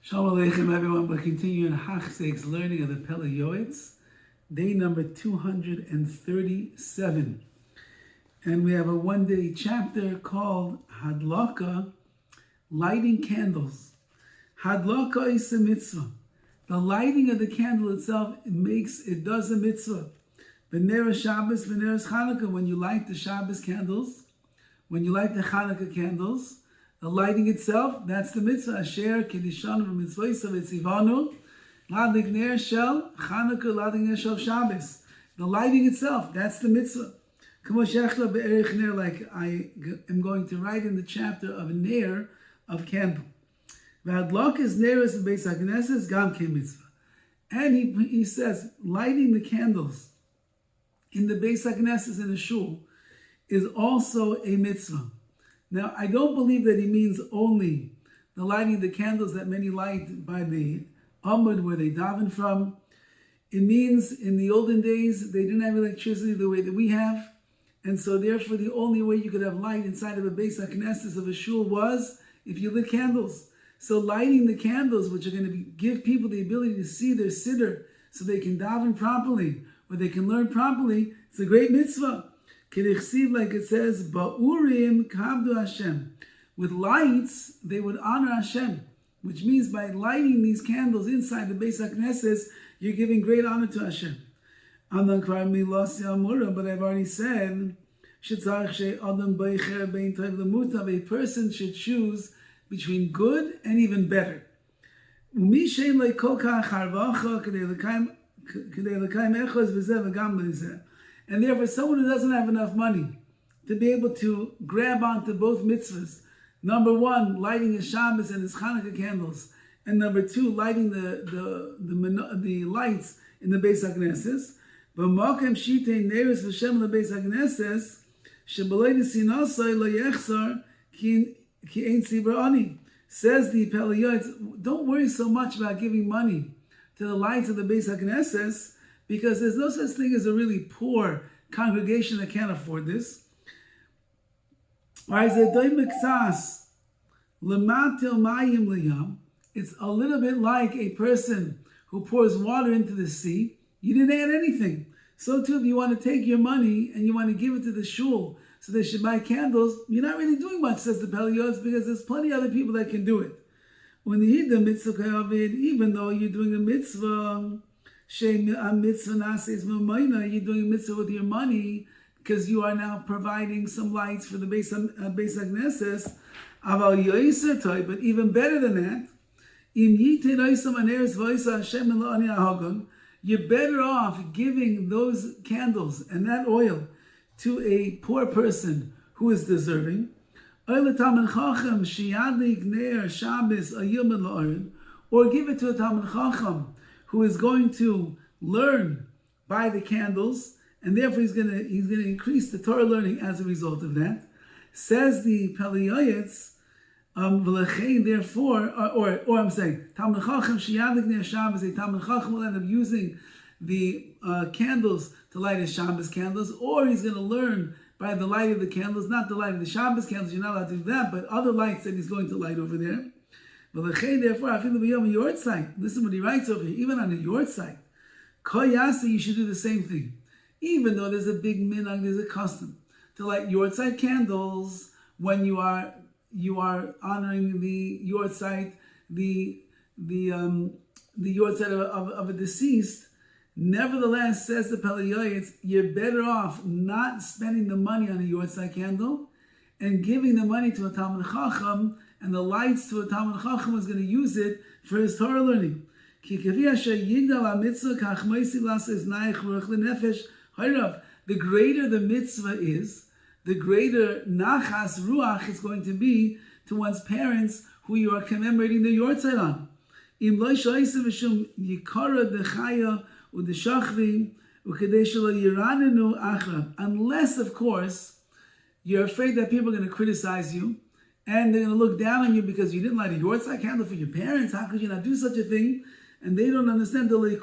Shalom Aleichem, everyone. We're continuing Hachzek's learning of the Pele Yoetz, day number 237. And we have a one-day chapter called Hadlaka, lighting candles. Hadlaka is a mitzvah. The lighting of the candle itself, it does a mitzvah. V'ner Shabbos, v'ner Chanukah, when you light the Shabbos candles, when you light the Chanukah candles, the lighting itself, that's the mitzvah. Asher kedishanu v'mitzvaysav etzivanu ladlik ner shel Chanukah ladlik ner shel Shabbos. The lighting itself, that's the mitzvah. K'mo shechla be'erich ner, like I am going to write in the chapter of ner, of candle. V'adlok is neres v'beis hakneses gam ke mitzvah. And he says, lighting the candles in the beis hakneses in the shul is also a mitzvah. Now, I don't believe that he means only the lighting of the candles that many light by the Amud where they daven from. It means in the olden days, they didn't have electricity the way that we have. And so therefore, the only way you could have light inside of a Beis HaKnesses of a shul was if you lit candles. So lighting the candles, which are going to give people the ability to see their siddur so they can daven properly, or they can learn properly, it's a great mitzvah. Like it says, Ba'urim kabdu Hashem. With lights, they would honor Hashem, which means by lighting these candles inside the Beis HaKnesses, you're giving great honor to Hashem. But I've already said, a person should choose between good and even better. And therefore, someone who doesn't have enough money to be able to grab onto both mitzvahs, number one, lighting his Shabbos and his Hanukkah candles, and number two, lighting the lights in the Beis HaKnesses, b'makom shitei neres v'shem leBeis HaKnesses, shebalei nesinasai lo yechsar ki ein tzibur ani. Says the Pele Yoetz, don't worry so much about giving money to the lights of the Beis HaKnesses, because there's no such thing as a really poor congregation that can't afford this. It's a little bit like a person who pours water into the sea. You didn't add anything. So too, if you want to take your money and you want to give it to the shul so they should buy candles, you're not really doing much, says the Pele Yoetz, because there's plenty of other people that can do it. When you hit the mitzvah, even though you're doing a mitzvah, you're doing a mitzvah with your money because you are now providing some lights for the Beis HaKnesses. But even better than that, you're better off giving those candles and that oil to a poor person who is deserving, or give it to a Talmid Chacham who is going to learn by the candles, and therefore he's going to increase the Torah learning as a result of that. Says the Pele Yoetz, therefore, or I'm saying, Talmid Chacham sheyadlik ner Shabbos, a Talmid Chacham will end up using the candles to light his Shabbos candles, or he's going to learn by the light of the candles, not the light of the Shabbos candles, you're not allowed to do that, but other lights that he's going to light over there. Therefore, I feel the yort site. Listen what he writes over here. Even on the yort site, you should do the same thing. Even though there's a big minhag, there's a custom to light yort site candles when you are honoring the yort site, the yort site of a deceased. Nevertheless, says the Pele Yoetz, you're better off not spending the money on a yort site candle and giving the money to a Talmid Chacham, and the lights to a Talmid Chacham is going to use it for his Torah learning. The greater the mitzvah is, the greater nachas ruach is going to be to one's parents who you are commemorating the yortzeit on. Unless, of course, you're afraid that people are going to criticize you and they're going to look down on you because you didn't light a yortzeit candle for your parents. How could you not do such a thing? And they don't understand. They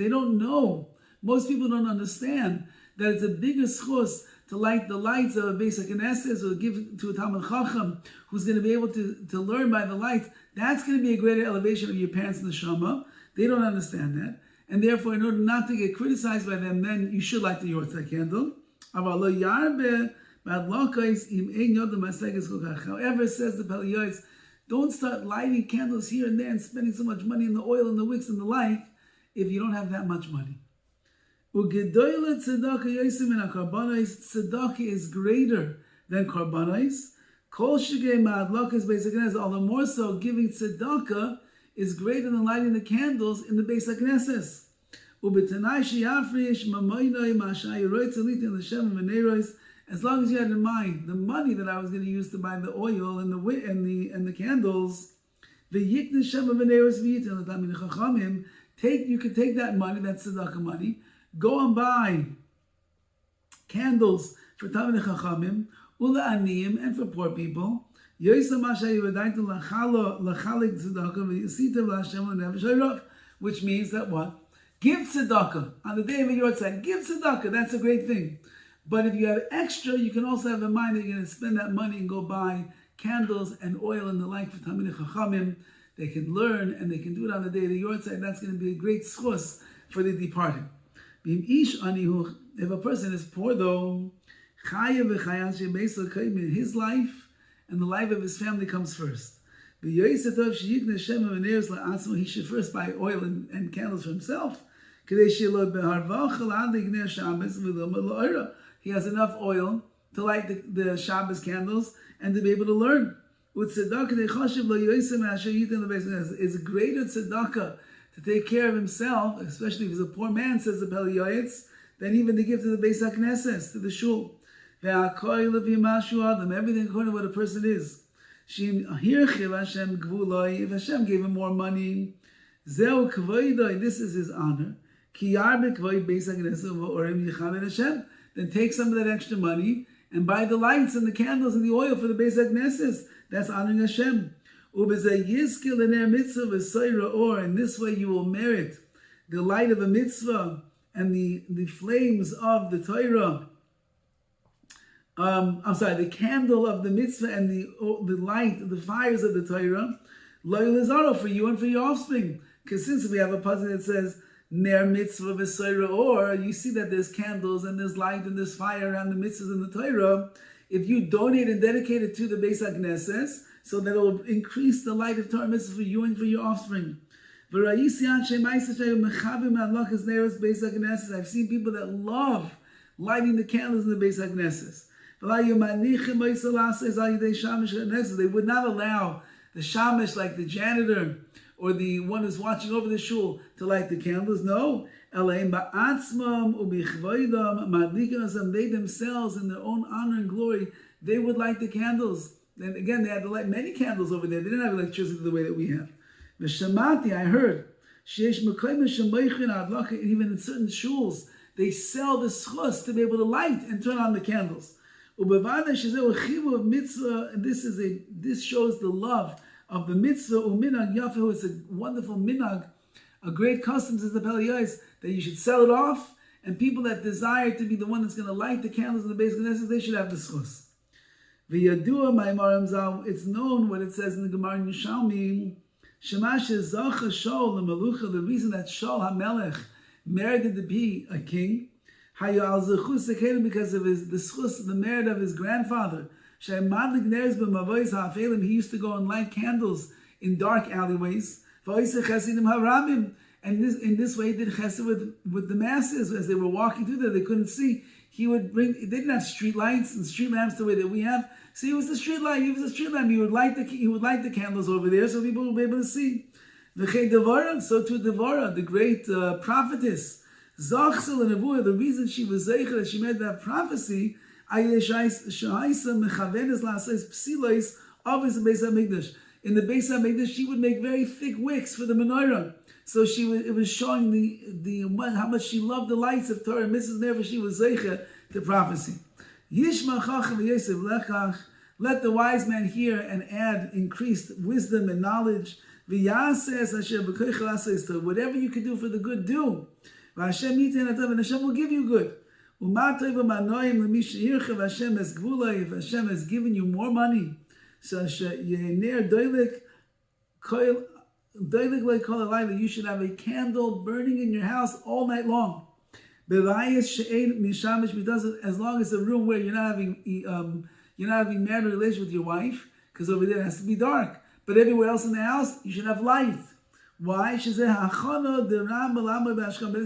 don't know. Most people don't understand that it's a bigger schus to light the lights of a basic Knesset, or give to a Talmud Chacham who's going to be able to learn by the lights, that's going to be a greater elevation of your parents' neshama. They don't understand that. And therefore, in order not to get criticized by them, then you should light the Yortzeit candle. However, says the Pele Yoetz, don't start lighting candles here and there and spending so much money in the oil and the wicks and the like if you don't have that much money. Tzedakah is greater than karbanos. Kol shegei ma'adlakas beis hakneses. All the more so, giving tzedakah is greater than lighting the candles in the beis hakneses. As long as you had in mind the money that I was going to use to buy the oil and the candles, you could take that money, that tzedakah money, go and buy candles for Talmidei Chachamim, ula aniyim, and for poor people. Which means that what? Give tzedakah. On the day of your Yortzeit, give tzedakah. That's a great thing. But if you have extra, you can also have in mind that you're going to spend that money and go buy candles and oil and the like for Talmidei Chachamim. They can learn and they can do it on the day of the Yortzeit. That's going to be a great schus for the departed. If a person is poor though, his life and the life of his family comes first. He should first buy oil and candles for himself. He has enough oil to light the Shabbos candles and to be able to learn. It's a greater tzedakah to take care of himself, especially if he's a poor man, says the Pele Yoetz, than even to give to the Beis HaKnesses, to the shul. Everything according to what a person is. If Hashem gave him more money, this is his honor. Then take some of that extra money and buy the lights and the candles and the oil for the Beis HaKnesses. That's honoring Hashem. In this way you will merit the light of a mitzvah and the flames of the Torah. The candle of the mitzvah and the light, the fires of the Torah, for you and for your offspring. Because since we have a passage that says ner mitzvah v'soira or, you see that there's candles and there's light and there's fire around the mitzvahs and the Torah. If you donate and dedicate it to the Beis HaKnesses, so that it will increase the light of Torah mitzvah for you and for your offspring. I've seen people that love lighting the candles in the Beis HaKnesses. They would not allow the shamish, like the janitor or the one who's watching over the shul, to light the candles. No. They themselves, in their own honor and glory, they would light the candles. And again, they had to light many candles over there. They didn't have electricity the way that we have. I heard, even in certain shuls, they sell the schus to be able to light and turn on the candles. And this shows the love of the mitzvah. It's a wonderful minhag, a great custom, says the Pele Yoetz, that you should sell it off, and people that desire to be the one that's going to light the candles in the Beis HaKnesses, they should have the schus. It's known what it says in the Gemara in Yishalmi. The reason that Shaul HaMelech merited to be a king, because of the schus, the merit of his grandfather. He used to go and light candles in dark alleyways. And in this way, he did chesed with the masses as they were walking through there. They couldn't see. They didn't have street lights and street lamps the way that we have. So he was the street light. He was the street lamp. He would light the candles over there so people would be able to see. So to Devorah, the great prophetess, Zachsel and Nevuah, the reason she was zeicha, that she made that prophecy, in the Beis HaMikdash. In the Beis HaMikdash, she would make very thick wicks for the menorah. So it was showing how much she loved the lights of Torah and mitzvahs. Therefore, she was zeicha to prophecy. Yishma chacham v'yosef lechach. Let the wise man hear and add increased wisdom and knowledge. V'yases asher b'koichel ases. Whatever you can do for the good, do. V'Hashem yiten atav, and Hashem will give you good. If Hashem has given you more money, so you should have a candle burning in your house all night long. As long as the room where you're not having marital relations with your wife, because over there it has to be dark. But everywhere else in the house, you should have light. Why? But it's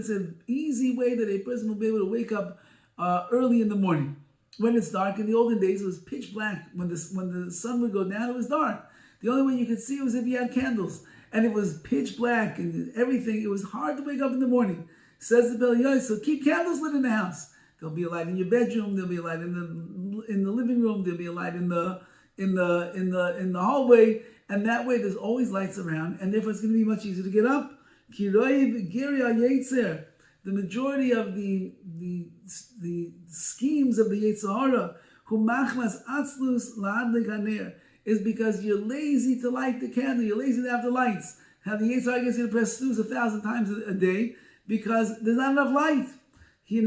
an easy way that a person will be able to wake up early in the morning. When it's dark, in the olden days, it was pitch black. When the sun would go down, it was dark. The only way you could see was if you had candles. And it was pitch black and everything. It was hard to wake up in the morning. Says the Pele Yoetz, so keep candles lit in the house. There'll be a light in your bedroom. There'll be a light in the living room. There'll be a light in the hallway. And that way, there's always lights around, and therefore it's going to be much easier to get up. The majority of the schemes of the Yetzer Hara, is because you're lazy to light the candle. You're lazy to have the lights. How the Yetzer Hara gets you to press snooze 1,000 times a day because there's not enough light. It's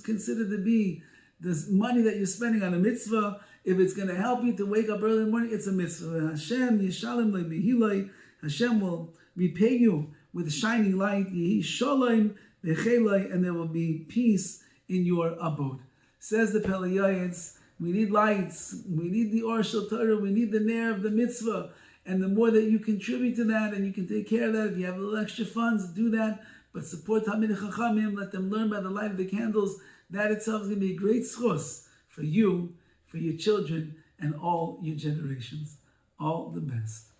considered to be this money that you're spending on a mitzvah. If it's going to help you to wake up early in the morning, it's a mitzvah. Hashem yishalem le'mehilai. Hashem will repay you with shining light. Yehi shalom v'chelai, and there will be peace in your abode. Says the Pele Yoetz, we need lights. We need the Or Shel Torah. We need the Ner of the mitzvah. And the more that you contribute to that, and you can take care of that, if you have a little extra funds, do that. But support Talmidei Chachamim. Let them learn by the light of the candles. That itself is going to be a great schus for you, for your children, and all your generations. All the best.